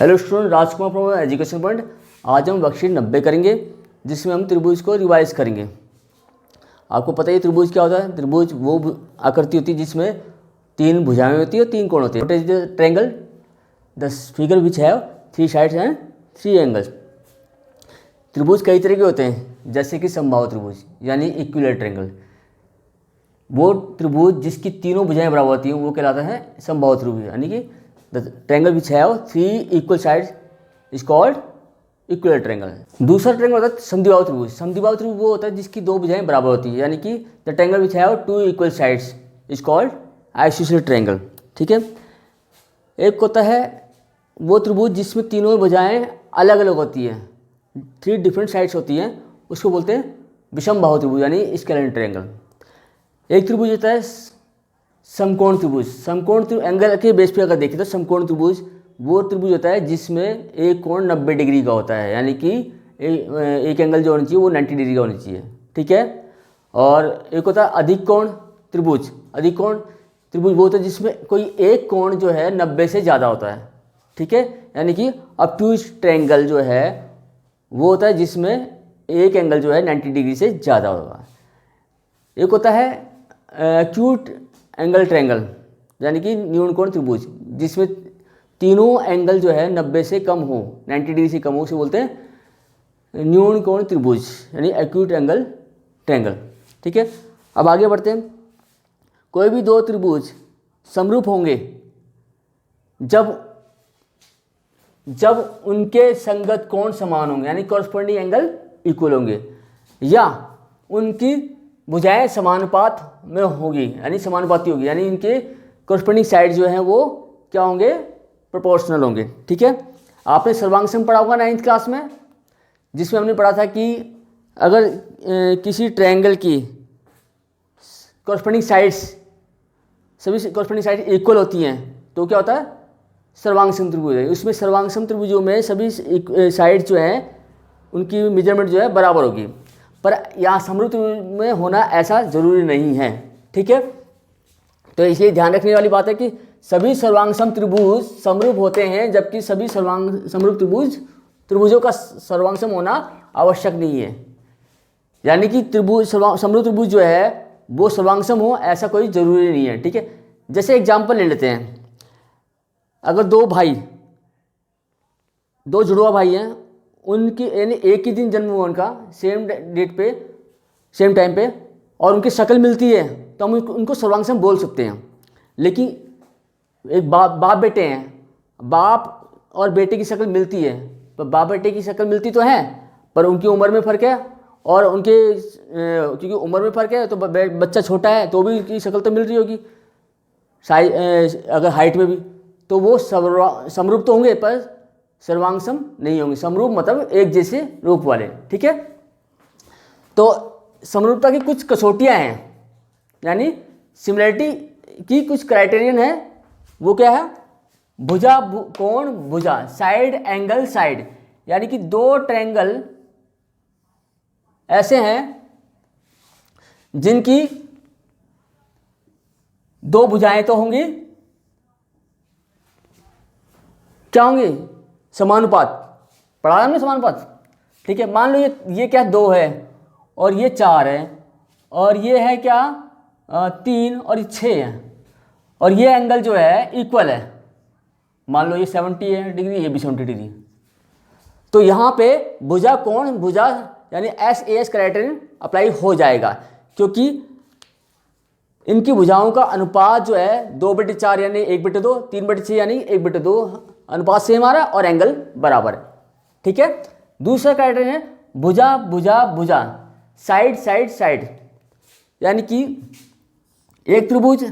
Hello student, Rajkumar from education point. आज हम worksheet 90 करेंगे जिसमें हम त्रिभुज को रिवाइज करेंगे। आपको पता ही त्रिभुज क्या होता है। त्रिभुज वो आकृति होती है जिसमें तीन भुजाएं होती है और तीन कोण होते हैं। What is the triangle? The figure which have three sides and three angles. त्रिभुज कई तरह के होते हैं, जैसे कि समबाहु त्रिभुज यानी इक्विलेटरल ट्रायंगल। वो त्रिभुज जिसकी तीनों भुजाएं बराबर होती हैं वो कहलाता है समबाहु त्रिभुज, यानी कि the triangle which have three equal sides is called equilateral triangle. दूसरा ट्रायंगल होता है समद्विबाहु त्रिभुज। समद्विबाहु त्रिभुज वो होता है जिसकी दो भुजाएं बराबर होती है, यानी कि the triangle which have two equal sides is called isosceles triangle. ठीक है। एक होता है वो त्रिभुज जिसमें तीनों भुजाएं अलग अलग होती हैं, थ्री डिफरेंट साइड्स होती हैं, उसको बोलते हैं विषमबाहु त्रिभुज यानी स्केलेटल ट्रायंगल। एक त्रिभुज होता है समकोण त्रिभुज। समकोण एंगल के बेस पे अगर देखें तो समकोण त्रिभुज वो त्रिभुज होता है जिसमें एक कोण 90 डिग्री का होता है, यानी कि एक एंगल जो होनी चाहिए वो 90 डिग्री का होनी चाहिए। ठीक है। और एक होता है अधिक कोण त्रिभुज। अधिक कोण त्रिभुज वो होता है जिसमें कोई एक कोण जो है 90 से ज़्यादा होता है। ठीक है। यानी कि ऑब्ट्यूज ट्रायंगल जो है वो होता है जिसमें एक एंगल जो है 90 डिग्री से ज़्यादा होगा। एक होता है एक्यूट एंगल ट्रायंगल यानी कि न्यून कोण त्रिभुज, जिसमें तीनों एंगल जो है 90 से कम हो, 90 डिग्री से कम हो, उसे बोलते हैं न्यून कोण त्रिभुज यानी एक्यूट एंगल ट्रायंगल। ठीक है। अब आगे बढ़ते हैं। कोई भी दो त्रिभुज समरूप होंगे जब उनके संगत कोण समान होंगे, यानी कॉरस्पॉन्डिंग एंगल इक्वल होंगे, या उनकी भुजाएं समानुपात में होगी यानी समानुपाती होगी, यानी इनके कॉरस्पॉन्डिंग साइड जो हैं वो क्या होंगे? प्रोपोर्शनल होंगे। ठीक है। आपने सर्वांग पढ़ा होगा 9th क्लास में, जिसमें हमने पढ़ा था कि अगर किसी ट्रायंगल की कॉरस्पॉन्डिंग साइड्स सभी कॉरस्पॉन्डिंग साइड इक्वल होती हैं तो क्या होता है? सर्वांग त्रिभुज है। उसमें सर्वांग त्रिभुजों में सभी साइड जो हैं उनकी मेजरमेंट जो है बराबर होगी, पर यहाँ समरूप में होना ऐसा जरूरी नहीं है। ठीक है। तो इसलिए ध्यान रखने वाली बात है कि सभी सर्वांग त्रिभुज समरूप होते हैं, जबकि सभी समरूप त्रिभुजों का सर्वांग सम होना आवश्यक नहीं है। यानी कि समरूप त्रिभुज जो है वो सर्वांग सम हो ऐसा कोई जरूरी नहीं है। ठीक है। जैसे एग्जाम्पल ले लेते हैं। अगर दो जुड़वा भाई हैं, उनकी यानी एक ही दिन जन्म हुआ उनका, सेम डेट पे सेम टाइम पे, और उनकी शक्ल मिलती है तो हम उनको सर्वांग सम बोल सकते हैं। लेकिन एक बाप बेटे हैं, बाप और बेटे की शक्ल मिलती है, पर बाप बेटे की शक्ल मिलती तो है पर उनकी उम्र में फ़र्क है, और उनके क्योंकि उम्र में फ़र्क है तो बच्चा छोटा है तो भी उसकी शक्ल तो मिल रही होगी, अगर हाइट में भी, तो वो समरूप तो होंगे पर सर्वांग सम नहीं होंगे। समरूप मतलब एक जैसे रूप वाले। ठीक है। तो समरूपता की कुछ कसौटियां हैं, यानी सिमिलरिटी की कुछ क्राइटेरियन है। वो क्या है? भुजा कोण भुजा, साइड एंगल साइड, यानी कि दो ट्रायंगल ऐसे हैं जिनकी दो भुजाएं तो होंगी, क्या होंगी? समानुपात। पढ़ा हमने समानुपात। ठीक है। मान लो ये क्या 2 है और ये 4 है, और ये है क्या 3 और ये 6 है, और ये एंगल जो है इक्वल है। मान लो ये 70 है डिग्री, ये भी 70 डिग्री। तो यहाँ पे भुजा कोण भुजा यानी SAS क्राइटेरियन अप्लाई हो जाएगा, क्योंकि इनकी भुजाओं का अनुपात जो है 2/4 यानी 1/2, 3/6 यानी 1/2 अनुपात सेम आ रहा है और एंगल बराबर है। ठीक है। दूसरा क्राइटेरियन है भुजा भुजा भुजा, साइड साइड साइड, यानी कि एक त्रिभुज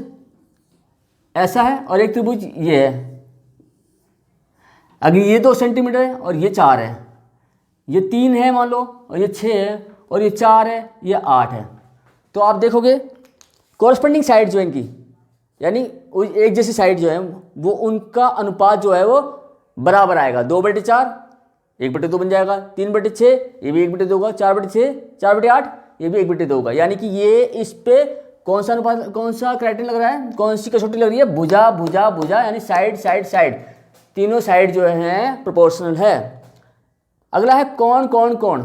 ऐसा है और एक त्रिभुज ये है। अगर ये 2 सेंटीमीटर है और ये 4 है, ये 3 है मान लो, और ये 6 है, और ये 4 है, ये 8 है, तो आप देखोगे कॉरस्पॉन्डिंग साइड जो है इनकी, यानी एक जैसी साइड जो है वो उनका अनुपात जो है वो बराबर आएगा। 2/4 1/2 बन जाएगा, 3/6 ये भी 1/2 होगा, 4/6 4/8 ये भी 1/2 होगा। यानी कि ये इस पे कौन सा अनुपात, कौन सा क्राइटेरियन लग रहा है, कौन सी कसौटी लग रही है? भुजा भुजा भुजा, यानी साइड साइड साइड। तीनों साइड जो हैं प्रोपोर्शनल है। अगला है कौन कौन कौन,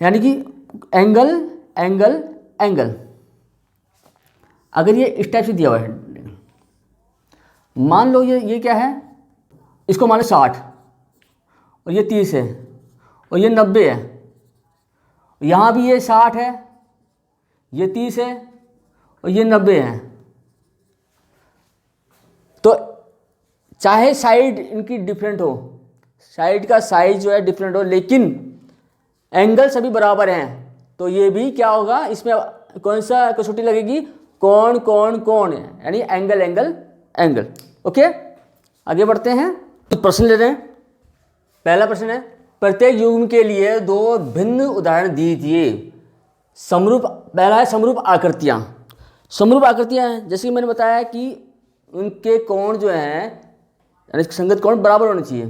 यानी कि एंगल एंगल एंगल। अगर ये इस टाइप से दिया हुआ है, मान लो ये क्या है, इसको मान लो 60 और ये 30 है और ये 90 है, यहाँ भी ये 60 है, ये 30 है और ये 90 है। तो चाहे साइड इनकी डिफरेंट हो, साइड का साइज जो है डिफरेंट हो, लेकिन एंगल सभी बराबर हैं, तो ये भी क्या होगा, इसमें कौन सा कसौटी लगेगी, कौन कौन कौन, यानी एंगल एंगल एंगल। ओके, आगे बढ़ते हैं, तो प्रश्न ले रहे हैं। पहला प्रश्न है, प्रत्येक युग्म के लिए दो भिन्न उदाहरण दीजिए। समरूप, पहला है समरूप आकृतियाँ। समरूप आकृतियाँ हैं, जैसे कि मैंने बताया कि उनके कोण जो हैं, यानी संगत कोण बराबर होने चाहिए।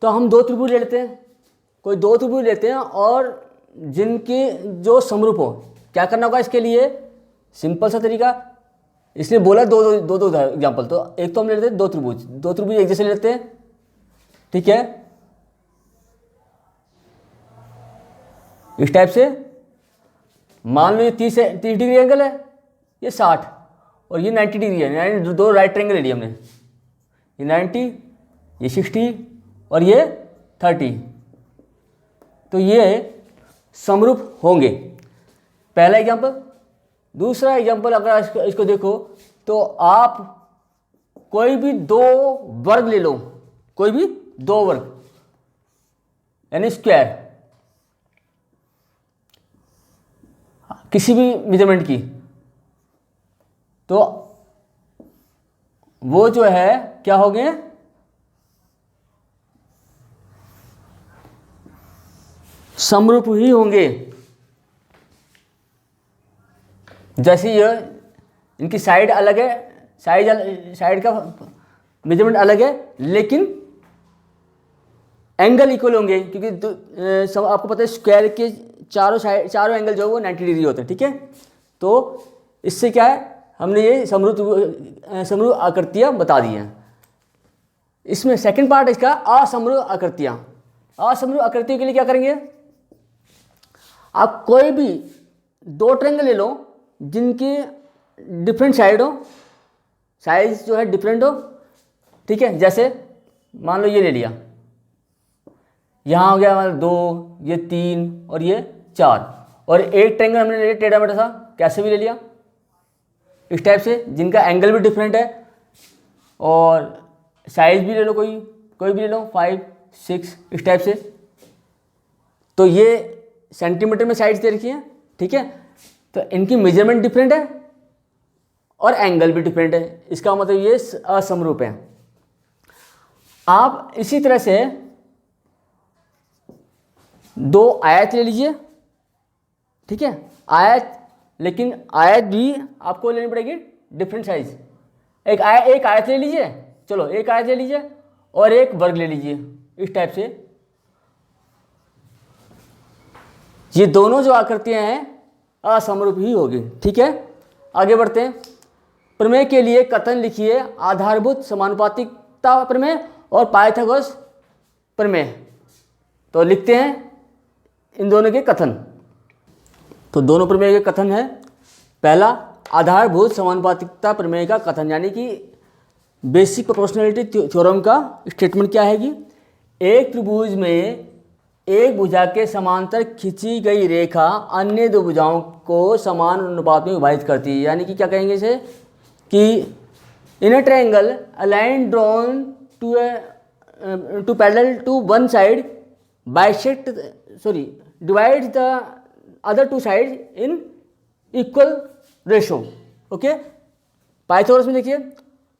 तो हम दो त्रिभुज ले लेते हैं, कोई दो त्रिभुज लेते हैं और जिनके जो समरूप हो। क्या करना होगा इसके लिए, सिंपल सा तरीका, इसलिए बोला दो दो दो एग्जाम्पल। तो एक तो हम ले लेते हैं दो त्रिभुज एक जैसे लेते हैं, ठीक है, इस टाइप से। मान लो ये 30 डिग्री एंगल है, ये 60 और ये 90 डिग्री है, यानी दो राइट ट्रायंगल ले लिया हमने, ये 90, ये 60 और ये 30। तो ये समरूप होंगे, पहला एग्जाम्पल। दूसरा एग्जाम्पल अगर इसको देखो, तो आप कोई भी दो वर्ग ले लो, कोई भी दो वर्ग यानी स्क्वायर, किसी भी मेजरमेंट की, तो वो जो है क्या हो गए, समरूप ही होंगे। जैसे ये इनकी साइड अलग है, साइड का मेजरमेंट अलग है, लेकिन एंगल इक्वल होंगे, क्योंकि आपको पता है स्क्वायर के चारों एंगल जो है वो 90 डिग्री होते हैं, ठीक है। तो इससे क्या है, हमने ये समरूप आकृतियाँ बता दी हैं। इसमें सेकंड पार्ट इसका असमरूप आकृतियाँ। असमरूप आकृतियों के लिए क्या करेंगे, आप कोई भी दो ट्रायंगल ले लो जिनकी डिफरेंट साइड हो, साइज जो है डिफरेंट हो, ठीक है। जैसे मान लो ये ले लिया, यहाँ हो गया हमारा 2, ये 3 और ये 4, और एक ट्रायंगल हमने ले लिया टेढ़ा मेढ़ा सा, कैसे भी ले लिया, इस टाइप से, जिनका एंगल भी डिफरेंट है और साइज भी ले लो, कोई भी ले लो, 5, 6, इस टाइप से। तो ये सेंटीमीटर में साइज दे रखी है, ठीक है। तो इनकी मेजरमेंट डिफरेंट है और एंगल भी डिफरेंट है, इसका मतलब ये असमरूप है। आप इसी तरह से दो आयत ले लीजिए, ठीक है, आयत, लेकिन आयत भी आपको लेनी पड़ेगी डिफरेंट साइज। एक आयत ले लीजिए, चलो एक आयत ले लीजिए और एक वर्ग ले लीजिए, इस टाइप से। ये दोनों जो आकृतियां हैं असमरूप ही होगी, ठीक है। आगे बढ़ते हैं, प्रमेय के लिए कथन लिखिए, आधारभूत समानुपातिकता प्रमेय और पाइथागोरस प्रमेय। तो लिखते हैं इन दोनों के कथन। तो दोनों प्रमेय के कथन है। पहला, आधारभूत समानुपातिकता प्रमेय का कथन, यानी कि बेसिक प्रोपोर्शनैलिटी थ्योरम का स्टेटमेंट क्या है कि एक त्रिभुज में एक भुजा के समांतर खींची गई रेखा अन्य दो भुजाओं को समान अनुपात में विभाजित करती है। यानी कि क्या कहेंगे इसे, कि in a triangle a line drawn to parallel to one side divides the other two side in equal ratio. Okay, Pythagoras में देखिए,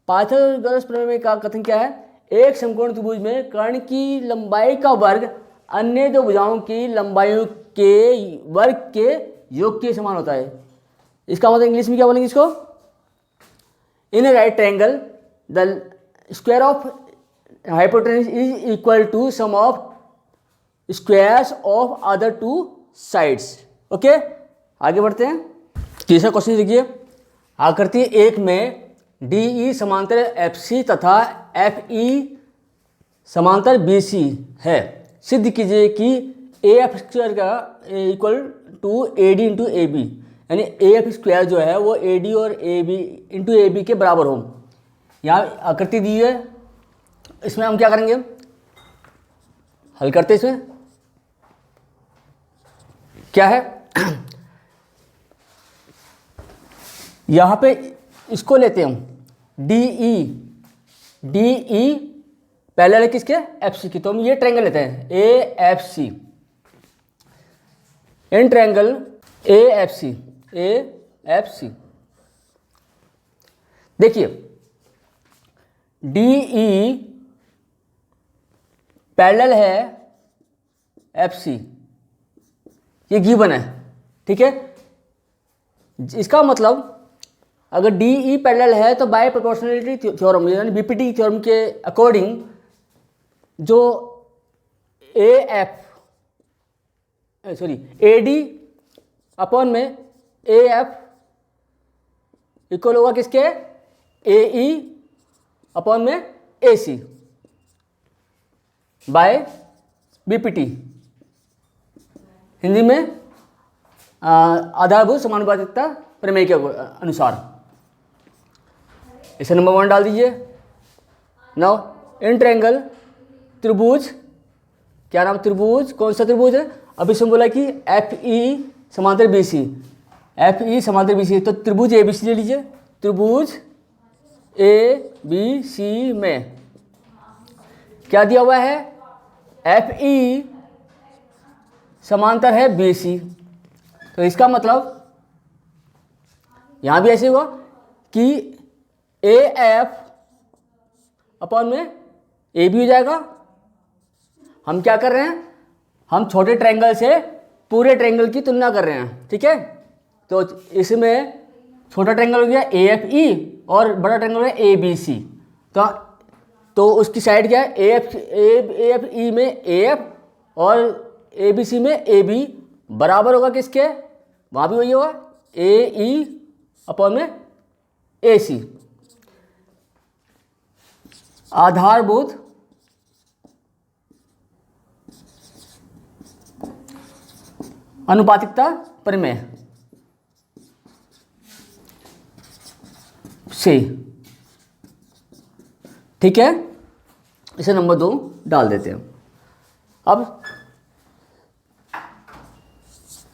पाइथागोरस प्रमेय का कथन क्या है, एक समकोण त्रिभुज में कर्ण की लंबाई का वर्ग अन्य दो भुजाओं की लंबाइयों के वर्ग के योग के समान होता है। इसका मतलब इंग्लिश में क्या बोलेंगे इसको, in a right triangle the square of hypotenuse is equal to sum of squares of other two sides. Okay, आगे बढ़ते हैं। तीसरा क्वेश्चन देखिए, आकृति 1 में डी ई समांतर एफ सी तथा एफ ई समांतर बी सी है, सिद्ध कीजिए कि ए एफ स्क्वायर का equal to A D into A B, यानी ए एफ स्क्वायर जो है वो ए डी और A B into A B के बराबर हो। यहाँ आकृति दी है, इसमें हम क्या करेंगे, हल करते हैं। इसमें क्या है, यहाँ पे इसको लेते हैं हम डी ई पहले है किसके, एफ सी की, तो हम ये ट्रायंगल लेते हैं A F C, in triangle A F C देखिए डी ई पैरेलल है एफ सी, ये गिवन है, ठीक है। इसका मतलब अगर डी ई पैरेलल है तो बाय प्रोपोर्शनलिटी थ्योरम यानी बीपीटी थ्योरम के अकॉर्डिंग जो ए डी अपॉन में ए एफ इक्वल होगा किसके, ए ई अपॉन में ए सी बाय बीपीटी, हिंदी में आधारभूत समानुपातिकता प्रमेय के अनुसार। इसे नंबर 1 डाल दीजिए। नाउ इन ट्रायंगल त्रिभुज, क्या नाम, त्रिभुज कौन सा त्रिभुज है, अभी इसमें बोला कि एफ ई समांतर बी सी, एफ ई समांतर बी सी, तो त्रिभुज ए बी सी ले लीजिए। त्रिभुज ए बी सी में क्या दिया हुआ है, एफ ई समांतर है बी सी, तो इसका मतलब यहां भी ऐसे हुआ कि ए एफ अपॉन में ए बी हो जाएगा। हम क्या कर रहे हैं, हम छोटे ट्रायंगल से पूरे ट्रायंगल की तुलना कर रहे हैं, ठीक है। तो इसमें छोटा ट्रायंगल हो गया ए एफ ई और बड़ा ट्रायंगल हो गया ए बी सी, तो उसकी साइड क्या है, ए एफ ई में ए एफ और ए बी सी में ए बी बराबर होगा किसके, वहाँ भी वही होगा ए ई अपॉन में ए सी। आधारभूत अनुपातिकता प्रमेय से, ठीक है। इसे नंबर 2 डाल देते हैं। अब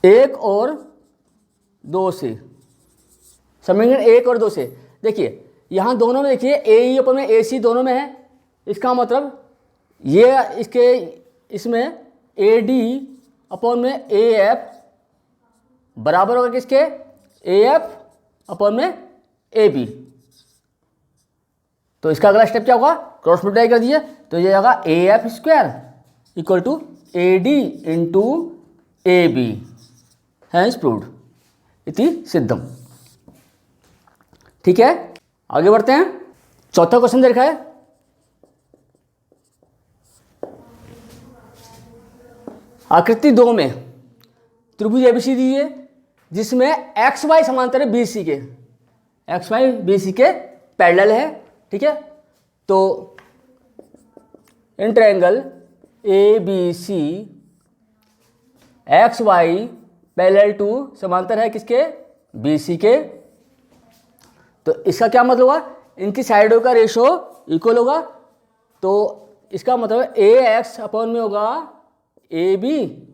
1 और 2 से समीकरण 1 और 2 से देखिए, यहाँ दोनों में देखिए ए ई अपन में ए सी दोनों में है, इसका मतलब ये इसमें ए डी अपॉन में ए एफ बराबर होगा किसके, ए एफ अपॉन में ए बी। तो इसका अगला स्टेप क्या होगा, क्रॉस मल्टीप्लाई कर दीजिए, तो ये आएगा A F square equal to A D into A B, hence proved इति सिद्धम, ठीक है। आगे बढ़ते हैं। चौथा क्वेश्चन देखा है, आकृति 2 में त्रिभुज एबीसी दी है जिसमें एक्स वाई समांतर है बी सी के, एक्स वाई बी सी के पैरेलल है, ठीक है। तो in triangle A B C X Y parallel to समांतर है किसके, बी सी के। तो इसका क्या मतलब हुआ, इनकी साइडों का रेशो इक्वल होगा, तो इसका मतलब ए एक्स अपॉन में होगा ए बी,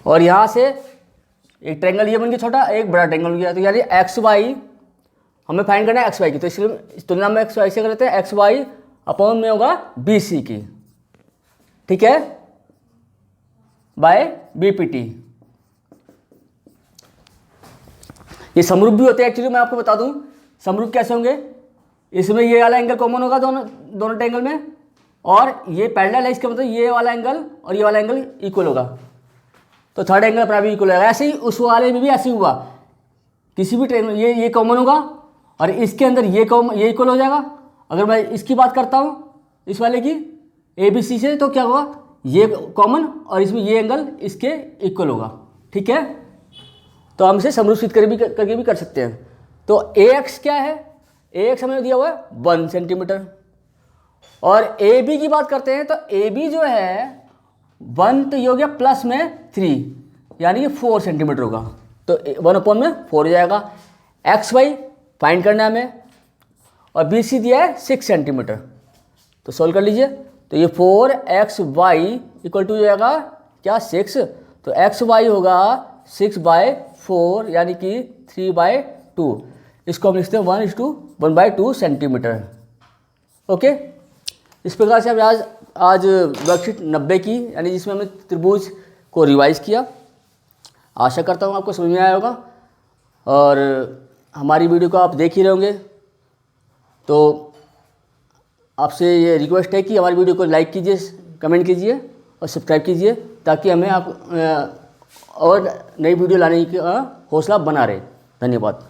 और यहां से एक ट्रायंगल ये बन गया छोटा, एक बड़ा ट्रायंगल बन गया, तो यानी एक्स वाई हमें फाइंड करना है एक्स वाई की, तो इसलिए इस तुलना में एक्स वाई से करते हैं, एक्स वाई अपॉन में होगा बी सी की, ठीक है, बाय बीपीटी। ये समरूप भी होते हैं एक्चुअली, मैं आपको बता दूं समरूप कैसे होंगे। इसमें ये वाला एंगल कॉमन होगा दोनों ट्रायंगल में, और ये पैरेलल है, इसका मतलब ये वाला एंगल और ये वाला एंगल इक्वल होगा, तो थर्ड एंगल अपना भी इक्वल होगा। ऐसे ही उस वाले में भी ऐसे हुआ, किसी भी ट्रायंगल ये कॉमन होगा और इसके अंदर ये इक्वल हो जाएगा। अगर मैं इसकी बात करता हूँ इस वाले की ए बी सी से, तो क्या होगा, ये कॉमन और इसमें ये एंगल इसके इक्वल होगा, ठीक है। तो हम इसे समरूप सिद्ध करके भी कर सकते हैं। तो ए एक्स क्या है, ए एक्स हमें दिया हुआ है 1 सेंटीमीटर। और ए बी की बात करते हैं तो ए बी जो है 1 तो ये हो गया प्लस में 3 यानी कि 4 सेंटीमीटर होगा, तो 1/4 हो जाएगा। एक्स वाई फाइंड करना है हमें और बी सी दिया है 6 सेंटीमीटर, तो सोल्व कर लीजिए। तो ये 4xy इक्वल टू जाएगा क्या 6, तो एक्स वाई होगा 6/4 यानी कि 3/2। इसको हम लिखते हैं 1:1/2 सेंटीमीटर। ओके, इस प्रकार से हमने आज वर्कशीट 90 की यानी जिसमें हमने त्रिभुज को रिवाइज किया। आशा करता हूँ आपको समझ में आया होगा और हमारी वीडियो को आप देख ही रहे होंगे। तो आपसे ये रिक्वेस्ट है कि हमारी वीडियो को लाइक कीजिए, कमेंट कीजिए और सब्सक्राइब कीजिए ताकि हमें आप और नई वीडियो लाने की हौसला बना रहे। धन्यवाद।